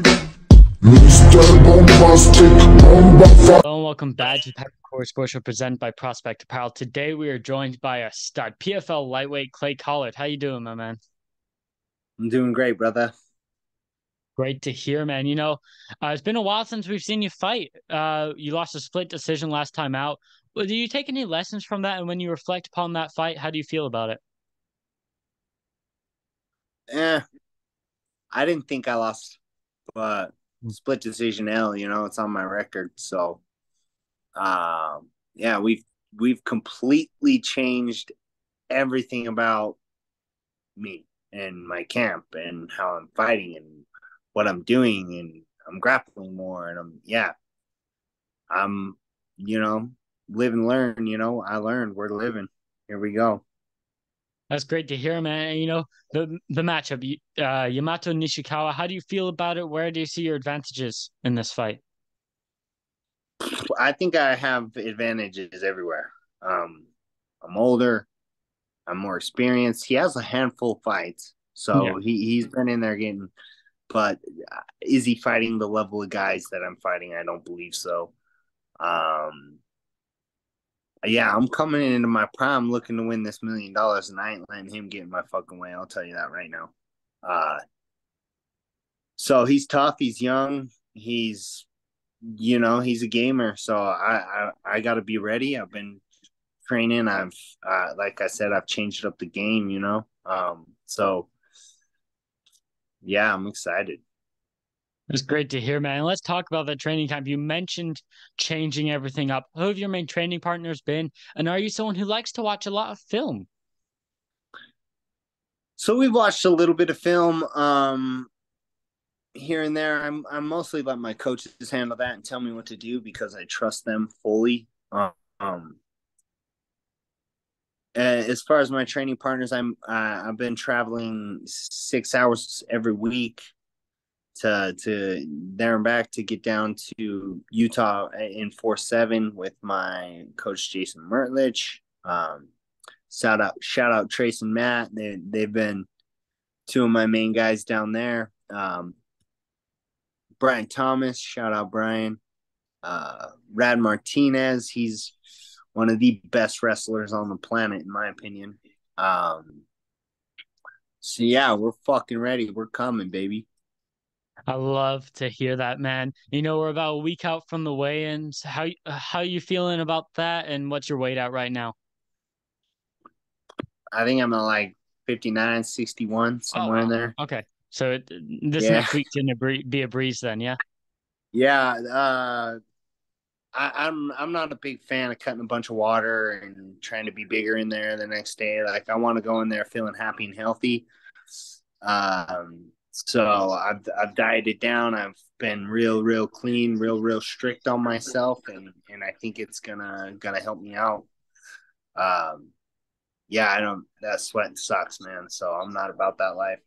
Hello and welcome back to Pack Core Sports Show presented by Prospect Apparel. Today we are joined by a stud, PFL Lightweight Clay Collard. How you doing, my man? I'm doing great, brother. Great to hear, man. It's been a while since we've seen you fight. You lost a split decision last time out. Well, do you take any lessons from that? And when you reflect upon that fight, how do you feel about it? Eh, I didn't think I lost, but split decision L, it's on my record. So, yeah, we've completely changed everything about me and my camp and how I'm fighting and what I'm doing, and I'm grappling more, and I'm you know live and learn. I learned. We're living. Here we go. That's great to hear, man. The matchup, Yamato Nishikawa. How do you feel about it? Where do you see your advantages in this fight? I think I have advantages everywhere. I'm older. I'm more experienced. He has a handful of fights, Yeah. so he's been in there getting. But is he fighting the level of guys that I'm fighting? I don't believe so. Um, yeah, I'm coming into my prime looking to win this $1 million, and I ain't letting him get in my fucking way. I'll tell you that right now. Uh, so he's tough. He's young. He's a gamer. So I got to be ready. I've been training. I've like I said, I've changed up the game. So yeah, I'm excited. It's great to hear, man. Let's talk about that training camp. You mentioned changing everything up. Who have your main training partners been? And are you someone who likes to watch a lot of film? So we've watched a little bit of film here and there. I'm mostly let my coaches handle that and tell me what to do because I trust them fully. As far as my training partners, I've been traveling 6 hours every week to there and back to get down to Utah in 4-7 with my coach Jason Mertlich. Shout out Trace and Matt. They've been two of my main guys down there. Brian Thomas, shout out Brian. Rad Martinez, he's one of the best wrestlers on the planet, in my opinion. So yeah, we're fucking ready. We're coming, baby. I love to hear that, man. We're about a week out from the weigh-ins. How you feeling about that? And what's your weight at right now? I think I'm at like 59, 61, Oh somewhere in wow. there. Okay. So this Yeah. next week's gonna be a breeze then, yeah? Yeah. I'm not a big fan of cutting a bunch of water and trying to be bigger in there the next day. Like I want to go in there feeling happy and healthy. So I've dieted down. I've been real clean, real strict on myself, and I think it's gonna help me out. Um, yeah, I don't. That sweat sucks, man. So I'm not about that life.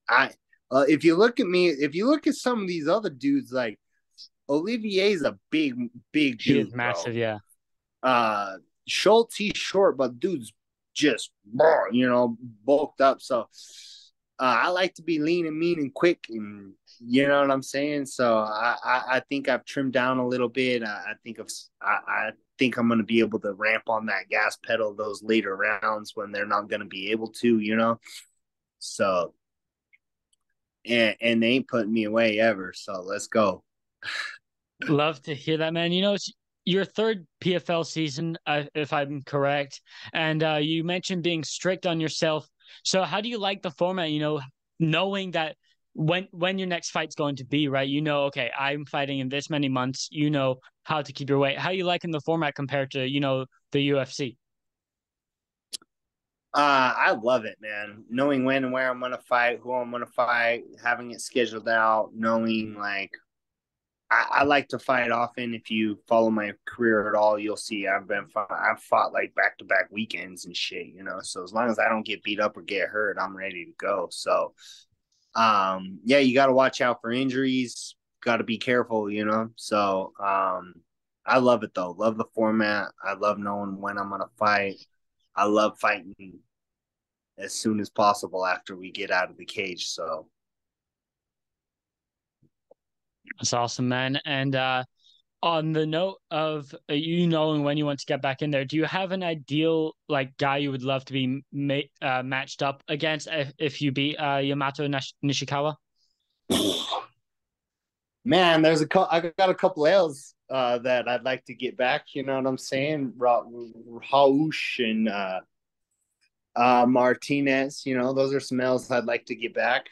I if you look at me, if you look at some of these other dudes, like Olivier's a big He is dude, bro. massive, yeah. Uh, Schultz, he's short, but dude's just bulked up. So I like to be lean and mean and quick, and you know what I'm saying. So I think I've trimmed down a little bit. I think I'm going to be able to ramp on that gas pedal those later rounds when they're not going to be able to. So and they ain't putting me away ever. So let's go. Love to hear that, man. It's your third PFL season, if I'm correct, and you mentioned being strict on yourself. So, how do you like the format? Knowing that when your next fight's going to be, right? Okay, I'm fighting in this many months. You know how to keep your weight. How you liking the format compared to the UFC? I love it, man. Knowing when and where I'm gonna fight, who I'm gonna fight, having it scheduled out, knowing like I like to fight often. If you follow my career at all, you'll see I've fought like back to back weekends and shit. So as long as I don't get beat up or get hurt, I'm ready to go. So yeah, you got to watch out for injuries. Got to be careful. So I love it though. Love the format. I love knowing when I'm gonna fight. I love fighting as soon as possible after we get out of the cage. So That's awesome, man. And on the note of you knowing when you want to get back in there, do you have an ideal like guy you would love to be matched up against if you beat Yamato Nishikawa? Man, I got a couple L's that I'd like to get back. You know what I'm saying? Raush and Martinez. You know, those are some L's I'd like to get back.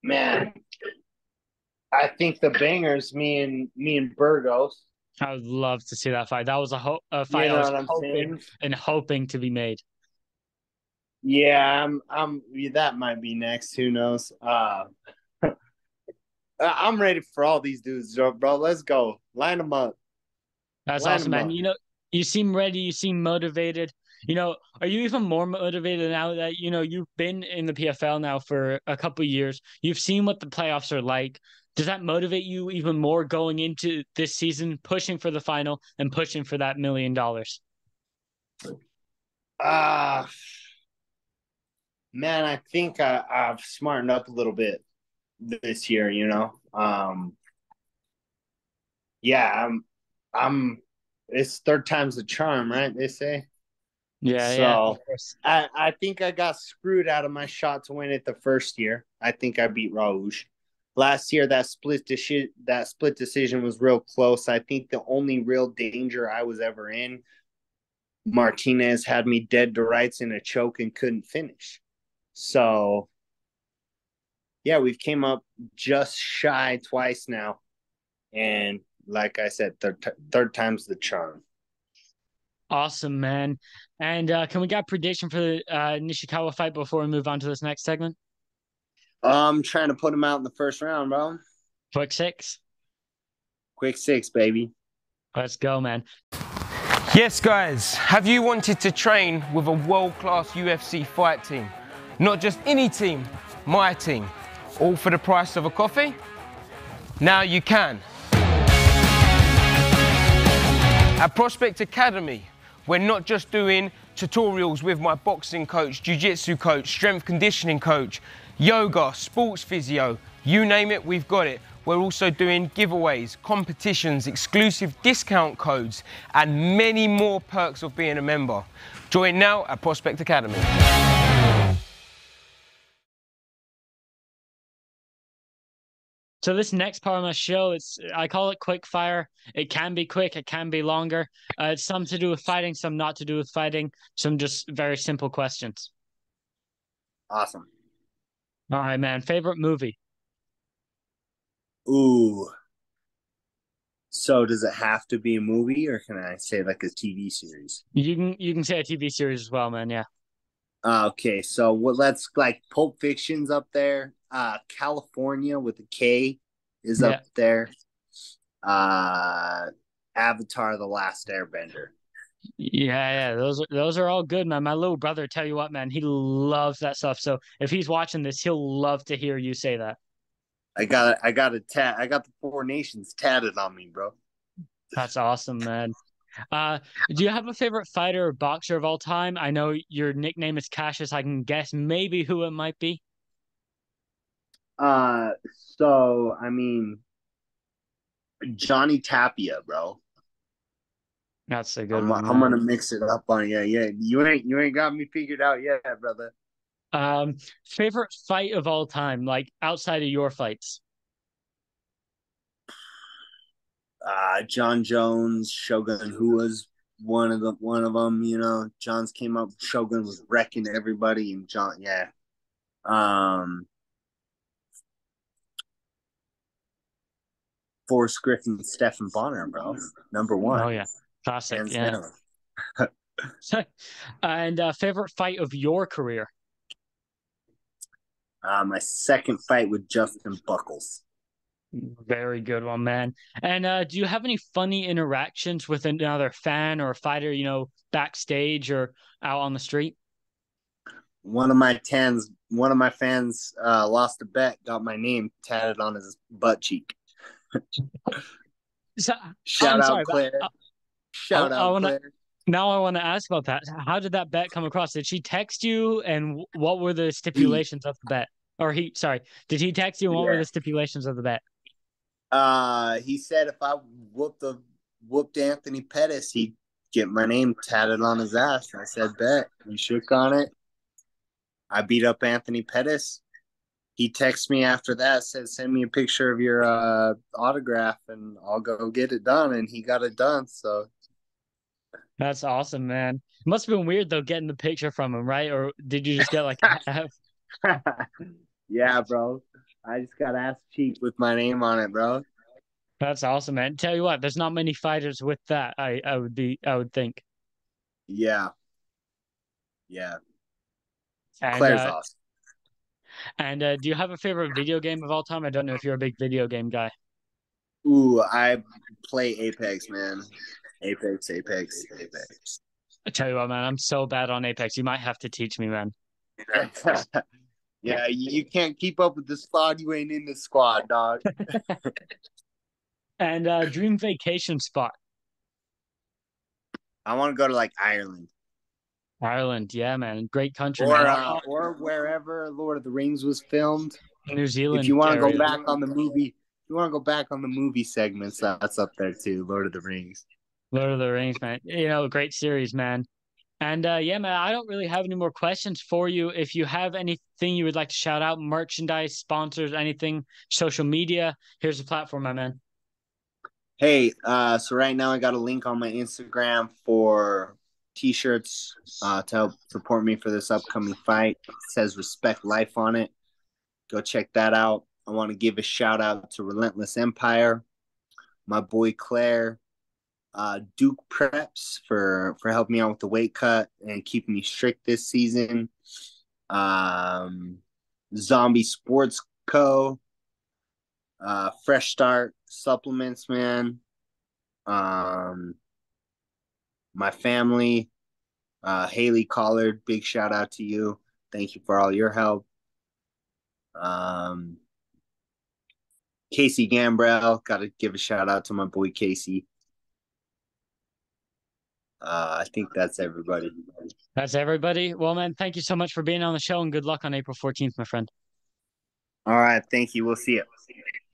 Man, I think the bangers, me and Burgos. I would love to see that fight. That was a fight You I know was what I'm hoping saying? and hoping to be made. Yeah, that might be next. Who knows? I'm ready for all these dudes, bro. Let's go. Line them up. That's Line awesome, them man. up. You know, you seem ready. You seem motivated. You know, are you even more motivated now that, you know, you've been in the PFL now for a couple of years? You've seen what the playoffs are like. Does that motivate you even more going into this season, pushing for the final and pushing for that $1 million? Ah, man, I think I've smartened up a little bit this year. You know, yeah, I'm. It's third time's the charm, right? They say. Yeah, yeah, of So course. I think I got screwed out of my shot to win it the first year. I think I beat Rouge. Last year, that split decision was real close. I think the only real danger I was ever in, Martinez had me dead to rights in a choke and couldn't finish. So yeah, we've came up just shy twice now, and like I said, third time's the charm. Awesome, man. And can we get a prediction for the Nishikawa fight before we move on to this next segment? I'm trying to put him out in the first round, bro. Quick six. Quick six, baby. Let's go, man. Yes, guys, have you wanted to train with a world-class UFC fight team? Not just any team, my team. All for the price of a coffee? Now you can. At Prospect Academy, we're not just doing tutorials with my boxing coach, jiu-jitsu coach, strength conditioning coach, yoga, sports physio, you name it, we've got it. We're also doing giveaways, competitions, exclusive discount codes, and many more perks of being a member. Join now at Prospect Academy. So this next part of my show, I call it quick fire. It can be quick, it can be longer. It's some to do with fighting, some not to do with fighting, some just very simple questions. Awesome. All right, man. Favorite movie? Ooh. So does it have to be a movie, or can I say like a TV series? You can say a TV series as well, man. Yeah. Okay, so let's like Pulp Fiction's up there. California with a K is Yeah. up there. Avatar: The Last Airbender. Yeah, yeah. Those are all good, man. My little brother, tell you what, man, he loves that stuff. So if he's watching this, he'll love to hear you say that. I got the Four Nations tatted on me, bro. That's awesome, man. Do you have a favorite fighter or boxer of all time? I know your nickname is Cassius. I can guess maybe who it might be. Uh, so I mean Johnny Tapia, bro. That's a good one, I'm man. gonna mix it up on you. Yeah, you ain't got me figured out yet, brother. Favorite fight of all time, like outside of your fights. John Jones, Shogun, who was one of them. You know, John's came up. Shogun was wrecking everybody, and John, yeah. Um, Forrest Griffin, Stephen Bonner, bro, number one, Oh yeah, classic. hands Yeah. down. And favorite fight of your career. My second fight with Justin Buckles. Very good one, man. And do you have any funny interactions with another fan or fighter, you know, backstage or out on the street? One of my fans lost a bet, got my name tatted on his butt cheek. So, Shout I'm out sorry, but Claire. I, Shout I out want to Claire. now I want to ask about that. How did that bet come across? Did she text you, and what were the stipulations of the bet? Or sorry, did he text you? And what were Yeah. the stipulations of the bet? He said if I whooped Anthony Pettis, he'd get my name tatted on his ass. I said, bet. We shook on it. I beat up Anthony Pettis. He texted me after that, said, send me a picture of your autograph and I'll go get it done. And he got it done. So That's awesome, man. It must have been weird though getting the picture from him, right? Or did you just get like half? yeah, bro. I just got ass cheek with my name on it, bro. That's awesome, man. Tell you what, there's not many fighters with that. I would think. Yeah. Yeah. And Claire's awesome. do you have a favorite video game of all time? I don't know if you're a big video game guy. Ooh, I play Apex, man. Apex. I tell you what, man, I'm so bad on Apex. You might have to teach me, man. Yeah, you can't keep up with the squad. You ain't in the squad, dog. And dream vacation spot. I want to go to like Ireland Ireland, yeah, man. Great country, man. or wherever Lord of the Rings was filmed. New Zealand. If you want to area. go back on the movie, if you want to go back on the movie segments, that's up there too. Lord of the Rings. Lord of the Rings, man. You know, great series, man. And yeah, man, I don't really have any more questions for you. If you have anything you would like to shout out, merchandise, sponsors, anything, social media, here's the platform, my man. Hey, so right now I got a link on my Instagram for t-shirts to help support me for this upcoming fight. It says Respect Life on it. Go check that out. I want to give a shout out to Relentless Empire, my boy Claire, Duke Preps for helping me out with the weight cut and keeping me strict this season. Zombie Sports Co. Fresh Start Supplements, man. My family, Haley Collard, big shout out to you. Thank you for all your help. Casey Gambrell, got to give a shout out to my boy Casey. I think that's everybody. That's everybody. Well, man, thank you so much for being on the show and good luck on April 14th, my friend. All right. Thank you. We'll see you.